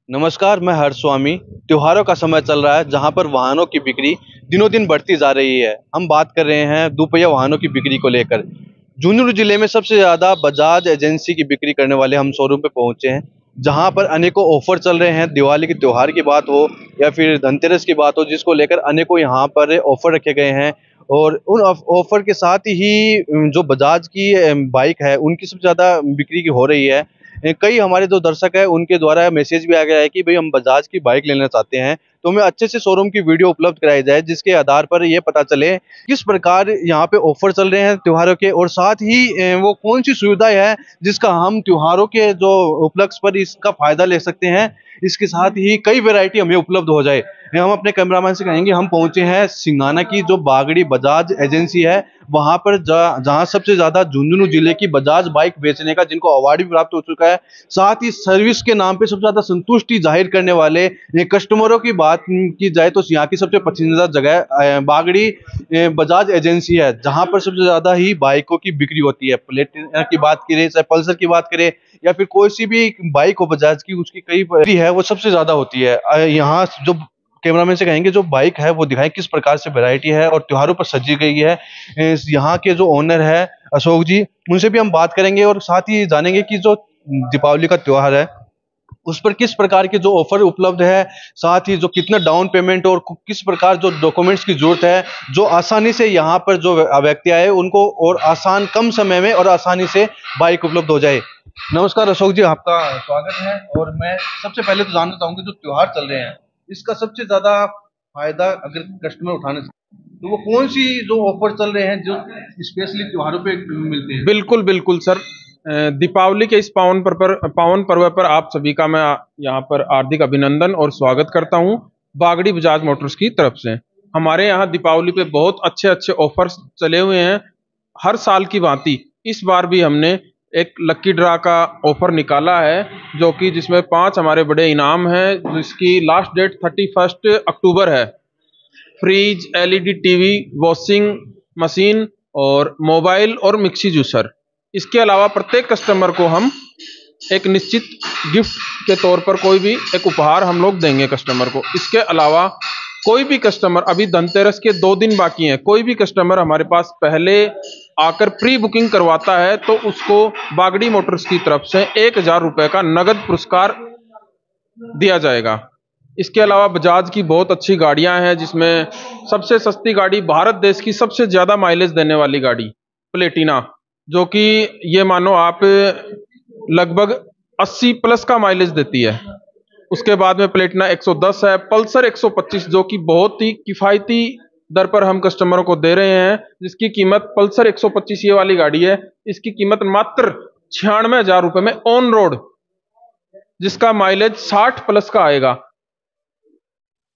नमस्कार, मैं हर्ष स्वामी। त्योहारों का समय चल रहा है जहां पर वाहनों की बिक्री दिनों दिन बढ़ती जा रही है। हम बात कर रहे हैं दोपहिया वाहनों की बिक्री को लेकर। झुंझुनू जिले में सबसे ज़्यादा बजाज एजेंसी की बिक्री करने वाले हम शोरूम पे पहुंचे हैं, जहां पर अनेकों ऑफर चल रहे हैं। दिवाली के त्योहार की बात हो या फिर धनतेरस की बात हो, जिसको लेकर अनेकों यहाँ पर ऑफर रखे गए हैं। और उन ऑफर के साथ ही जो बजाज की बाइक है, उनकी सबसे ज़्यादा बिक्री की हो रही है। कई हमारे जो दर्शक है उनके द्वारा मैसेज भी आ गया है कि भाई हम बजाज की बाइक लेना चाहते हैं, तो हमें अच्छे से शोरूम की वीडियो उपलब्ध कराई जाए, जिसके आधार पर ये पता चले किस प्रकार यहाँ पे ऑफर चल रहे हैं त्योहारों के, और साथ ही वो कौन सी सुविधाएं है जिसका हम त्योहारों के जो उपलक्ष्य पर इसका फायदा ले सकते हैं। इसके साथ ही कई वैरायटी हमें उपलब्ध हो जाए। हम अपने कैमरामैन से कहेंगे, हम पहुंचे हैं सिंघाना की जो बागड़ी बजाज एजेंसी है, वहां पर जहां सबसे ज्यादा झुंझुनू जिले की बजाज बाइक बेचने का जिनको अवार्ड भी प्राप्त हो चुका है, साथ ही सर्विस के नाम पे सबसे ज्यादा संतुष्टि जाहिर करने वाले कस्टमरों की बात की जाए तो यहाँ की सबसे पसंदीदा जगह बागड़ी बजाज एजेंसी है, जहां पर सबसे ज्यादा ही बाइकों की बिक्री होती है। प्लेटिना की बात करें, चाहे पल्सर की बात करें या फिर कोई सी भी बाइक हो बजाज की, उसकी कई बिक्री है वो सबसे ज्यादा होती है। यहाँ जो कैमरामैन से कहेंगे जो बाइक है वो दिखाएं किस प्रकार से वैरायटी है और त्योहारों पर सजी गई है। यहाँ के जो ओनर है अशोक जी, उनसे भी हम बात करेंगे और साथ ही जानेंगे कि जो दीपावली का त्योहार है उस पर किस प्रकार के जो ऑफर उपलब्ध है, साथ ही जो कितना डाउन पेमेंट और किस प्रकार जो डॉक्यूमेंट्स की जरूरत है, जो आसानी से यहाँ पर जो व्यक्ति आए उनको और आसान कम समय में और आसानी से बाइक उपलब्ध हो जाए। नमस्कार अशोक जी, आपका स्वागत है। और मैं सबसे पहले तो जानना चाहूंगा, जो त्योहार चल रहे हैं इसका सबसे ज्यादा फायदा अगर कस्टमर उठाने तो वो कौन सी जो ऑफर चल रहे हैं जो स्पेशली त्योहारों पे मिलते हैं? बिल्कुल बिल्कुल सर। दीपावली के इस पावन पर्व पर आप सभी का मैं यहाँ पर हार्दिक अभिनंदन और स्वागत करता हूँ बागड़ी बजाज मोटर्स की तरफ से। हमारे यहाँ दीपावली पे बहुत अच्छे अच्छे ऑफर्स चले हुए हैं। हर साल की भांति इस बार भी हमने एक लक्की ड्रा का ऑफर निकाला है, जो कि जिसमें 5 हमारे बड़े इनाम हैं, जिसकी लास्ट डेट 31 अक्टूबर है। Fridge, LED TV, washing machine और मोबाइल और मिक्सी जूसर। इसके अलावा प्रत्येक कस्टमर को हम एक निश्चित गिफ्ट के तौर पर कोई भी एक उपहार हम लोग देंगे कस्टमर को। इसके अलावा कोई भी कस्टमर, अभी धनतेरस के 2 दिन बाकी हैं, कोई भी कस्टमर हमारे पास पहले आकर प्री बुकिंग करवाता है तो उसको बागड़ी मोटर्स की तरफ से 1000 रुपये का नगद पुरस्कार दिया जाएगा। इसके अलावा बजाज की बहुत अच्छी गाड़ियां हैं, जिसमें सबसे सस्ती गाड़ी, भारत देश की सबसे ज्यादा माइलेज देने वाली गाड़ी प्लेटिना, जो कि ये मानो आप लगभग 80 प्लस का माइलेज देती है। उसके बाद में प्लेटिना 110 है, पल्सर 125 जो कि बहुत ही किफायती दर पर हम कस्टमरों को दे रहे हैं, जिसकी कीमत पल्सर 125 ये वाली गाड़ी है, इसकी कीमत मात्र 96,000 रुपये में ऑन रोड, जिसका माइलेज 60 प्लस का आएगा।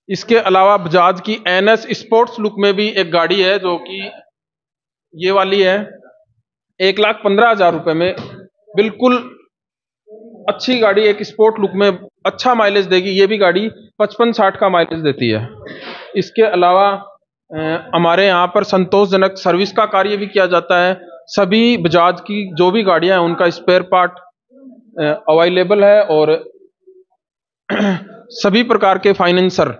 इसके अलावा बजाज की एनएस स्पोर्ट्स लुक में भी एक गाड़ी है, जो कि ये वाली है, 1,15,000 रुपये में बिल्कुल अच्छी गाड़ी, एक स्पोर्ट लुक में अच्छा माइलेज देगी। ये भी गाड़ी 55-60 का माइलेज देती है। इसके अलावा हमारे यहाँ पर संतोषजनक सर्विस का कार्य भी किया जाता है। सभी बजाज की जो भी गाड़ियां हैं उनका स्पेयर पार्ट अवेलेबल है, और सभी प्रकार के फाइनेंसर।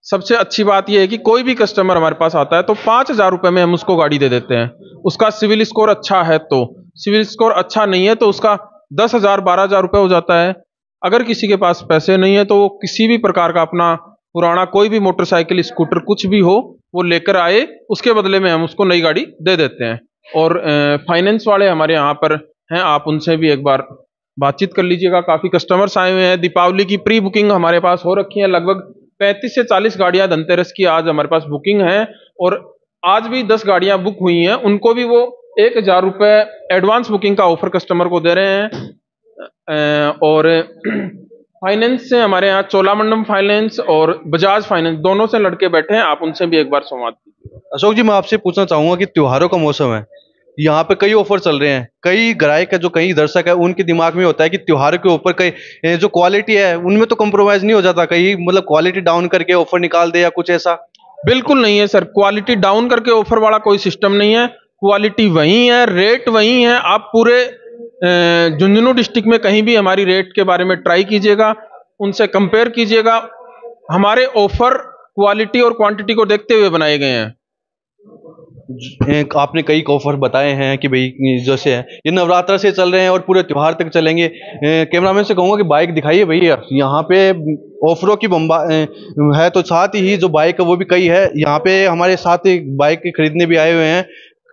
सबसे अच्छी बात यह है कि कोई भी कस्टमर हमारे पास आता है तो 5,000 रुपये में हम उसको गाड़ी दे देते हैं। उसका सिविल स्कोर अच्छा है, तो सिविल स्कोर अच्छा नहीं है तो उसका 10,000 12,000 रुपये हो जाता है। अगर किसी के पास पैसे नहीं है तो वो किसी भी प्रकार का अपना पुराना कोई भी मोटरसाइकिल, स्कूटर कुछ भी हो वो लेकर आए, उसके बदले में हम उसको नई गाड़ी दे देते हैं। और फाइनेंस वाले हमारे यहाँ पर हैं, आप उनसे भी एक बार बातचीत कर लीजिएगा। काफ़ी कस्टमर्स आए हुए हैं। दीपावली की प्री बुकिंग हमारे पास हो रखी है, लगभग 35 से 40 गाड़ियां धनतेरस की आज हमारे पास बुकिंग है, और आज भी 10 गाड़ियां बुक हुई हैं, उनको भी वो 1,000 रुपये एडवांस बुकिंग का ऑफर कस्टमर को दे रहे हैं। और फाइनेंस से हमारे यहाँ चोलामंडलम फाइनेंस और बजाज फाइनेंस दोनों से लड़के बैठे हैं, आप उनसे भी एक बार संवाद कीजिए। अशोक जी, मैं आपसे पूछना चाहूंगा कि त्योहारों का मौसम है, यहाँ पे कई ऑफर चल रहे हैं। कई ग्राहक है, जो कई दर्शक है, उनके दिमाग में होता है कि त्योहार के ऊपर कई जो क्वालिटी है उनमें तो कॉम्प्रोमाइज नहीं हो जाता, कहीं मतलब क्वालिटी डाउन करके ऑफर निकाल दे या कुछ ऐसा? बिल्कुल नहीं है सर, क्वालिटी डाउन करके ऑफर वाला कोई सिस्टम नहीं है। क्वालिटी वही है, रेट वही है। आप पूरे झुंझुनू डिस्ट्रिक्ट में कहीं भी हमारी रेट के बारे में ट्राई कीजिएगा, उनसे कंपेयर कीजिएगा। हमारे ऑफर क्वालिटी और क्वांटिटी को देखते हुए बनाए गए हैं। आपने कई ऑफर बताए हैं कि भाई जैसे है ये नवरात्र से चल रहे हैं और पूरे त्योहार तक चलेंगे। कैमरामैन से कहूंगा कि बाइक दिखाइए भैया, यहाँ पे ऑफरों की बम्बा है, तो साथ ही जो बाइक है वो भी कई है। यहाँ पे हमारे साथ बाइक खरीदने भी आए हुए हैं।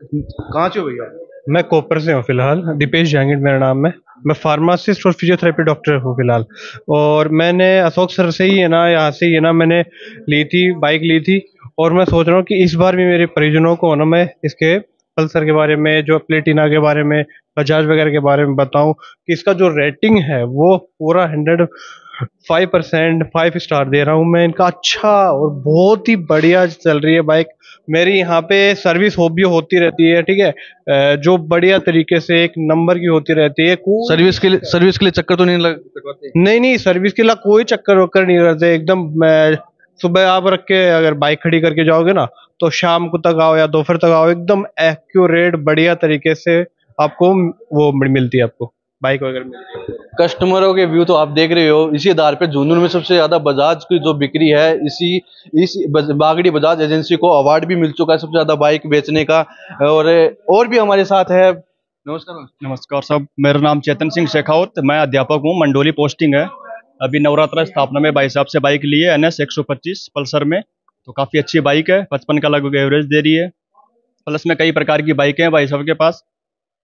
कहाँ से हो भैया? मैं कोपर से हूँ फिलहाल, दीपेश जहांगीर मेरा नाम है। मैं फार्मासिस्ट और फिजियोथेरेपी डॉक्टर हूँ फिलहाल। और मैंने अशोक सर से ही है ना, यहाँ से ही है ना, मैंने ली थी, बाइक ली थी। और मैं सोच रहा हूँ कि इस बार भी मेरे परिजनों को ना मैं इसके पल्सर के बारे में, जो प्लेटिना के बारे में, बजाज वगैरह के बारे में बताऊं कि इसका जो रेटिंग है वो पूरा 105%, 5 स्टार दे रहा हूँ मैं इनका। अच्छा और बहुत ही बढ़िया चल रही है बाइक मेरी। यहाँ पे सर्विस भी होती रहती है, ठीक है, जो बढ़िया तरीके से एक नंबर की होती रहती है। सर्विस के लिए चक्कर तो नहीं लगवाते? नहीं, सर्विस के लिए कोई चक्कर वक्कर नहीं रहते एकदम। सुबह आप रख के अगर बाइक खड़ी करके जाओगे ना, तो शाम को तक आओ या दोपहर तक आओ, एकदम एक्यूरेट बढ़िया तरीके से आपको वो मिलती है, आपको बाइक वगैरह मिलती है। कस्टमरों के व्यू तो आप देख रहे हो। इसी आधार पे झुंझुनू में सबसे ज्यादा बजाज की जो बिक्री है, इस बागड़ी बजाज एजेंसी को अवार्ड भी मिल चुका है सबसे ज्यादा बाइक बेचने का। और भी हमारे साथ है। नमस्कार। नमस्कार साहब, मेरा नाम चेतन सिंह शेखावत, मैं अध्यापक हूँ, मंडोली पोस्टिंग है। अभी नवरात्रा स्थापना में भाई साहब से बाइक ली है NS 125 पल्सर में। तो काफ़ी अच्छी बाइक है, 55 का लगभग एवरेज दे रही है। प्लस में कई प्रकार की बाइकें हैं भाई साहब के पास।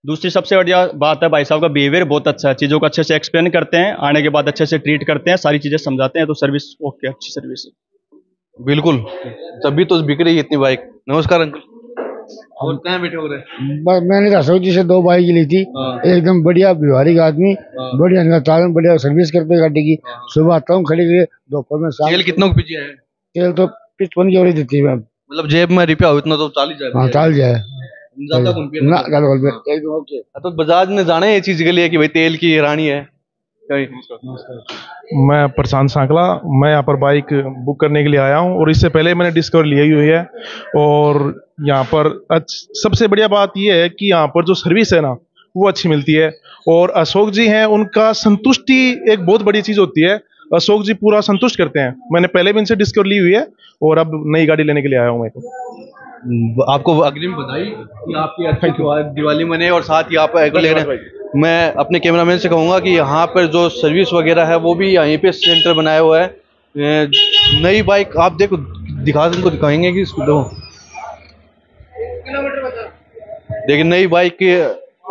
दूसरी सबसे बढ़िया बात है, भाई साहब का बिहेवियर बहुत अच्छा है, चीज़ों को अच्छे से एक्सप्लेन करते हैं, आने के बाद अच्छे से ट्रीट करते हैं, सारी चीज़ें समझाते हैं। तो सर्विस ओके, अच्छी सर्विस है बिल्कुल, तभी तो बिक रही है इतनी बाइक। नमस्कार अंकल। और कहाँ बैठे हो रहे? मैंने अशोक जी से 2 बाइक ली थी। एकदम बढ़िया व्यवहारिक आदमी, बढ़िया तालन, बढ़िया सर्विस करते हैं गाड़ी की। सुबह आता हूँ खड़ी करके, दोपहर में तेल कितना पीछे है? तेल तो 55 की ओरी देती है। मतलब जेब में रुपया हो इतना तो चाल जाए। हाँ, चाल जाए ज्यादा ना, एकदम ओके। तो बजाज ने जाना है ये चीज के लिए कि भाई तेल की रानी है। मैं प्रशांत सांकला, मैं यहाँ पर बाइक बुक करने के लिए आया हूँ और इससे पहले मैंने डिस्कवर ली हुई है। और यहाँ पर सबसे बढ़िया बात यह है कि यहाँ पर जो सर्विस है ना वो अच्छी मिलती है। और अशोक जी हैं, उनका संतुष्टि एक बहुत बड़ी चीज़ होती है। अशोक जी पूरा संतुष्ट करते हैं। मैंने पहले भी इनसे डिस्कवर ली हुई है और अब नई गाड़ी लेने के लिए आया हूँ मैं। तो आपको अग्रिम बधाई कि आपकी अच्छी दिवाली मने और साथ ही आप ले रहे हैं। मैं अपने कैमरामैन से कहूँगा कि यहाँ पर जो सर्विस वगैरह है वो भी यहीं पे सेंटर बनाया हुआ है। नई बाइक आप देखो, दिखाएंगे कि इसको दो देखिए नई बाइक के।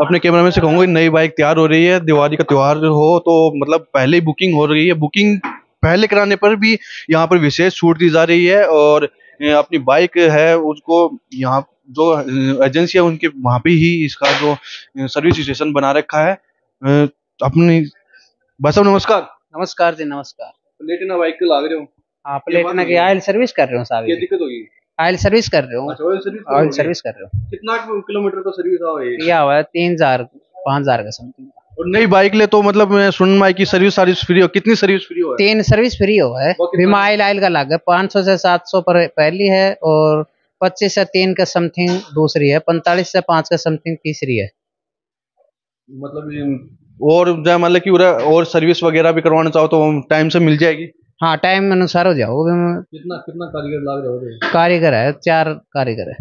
अपने कैमरामैन से कहूँगा नई बाइक तैयार हो रही है। दिवाली का त्यौहार हो तो मतलब पहले ही बुकिंग हो रही है। बुकिंग पहले कराने पर भी यहाँ पर विशेष छूट दी जा रही है। और अपनी बाइक है उसको यहाँ जो एजेंसी है उनके वहाँ पे ही इसका जो सर्विस स्टेशन बना रखा है। अपनी बस साहब नमस्कार। नमस्कार जी, नमस्कार। प्लेटिना बाइक के लाग रहे हो? हाँ, प्लेटिना की ऑयल सर्विस कर रहे हो साहब। क्या दिक्कत होगी? ऑयल सर्विस कर रहे हो? ऑयल सर्विस कर रहे हो। कितना किलोमीटर का सर्विस किया हुआ है? 3000 5000 का समथिंग। और नई बाइक ले तो मतलब मैं सुन की सर्विस फ्री हो? कितनी सर्विस फ्री हो? 3 सर्विस फ्री हो है। बीमा ऑयल का लग है 500 से 700 पर पहली है और 25 से 3 का समथिंग दूसरी है, 45 से 5 का समथिंग तीसरी है। मतलब और मतलब कि और सर्विस वगैरह भी करवाना चाहो तो टाइम से मिल जाएगी? हाँ, टाइम अनुसार हो जाओगे। कितना कारीगर लाग रहे हो? कारीगर है, 4 कारीगर है।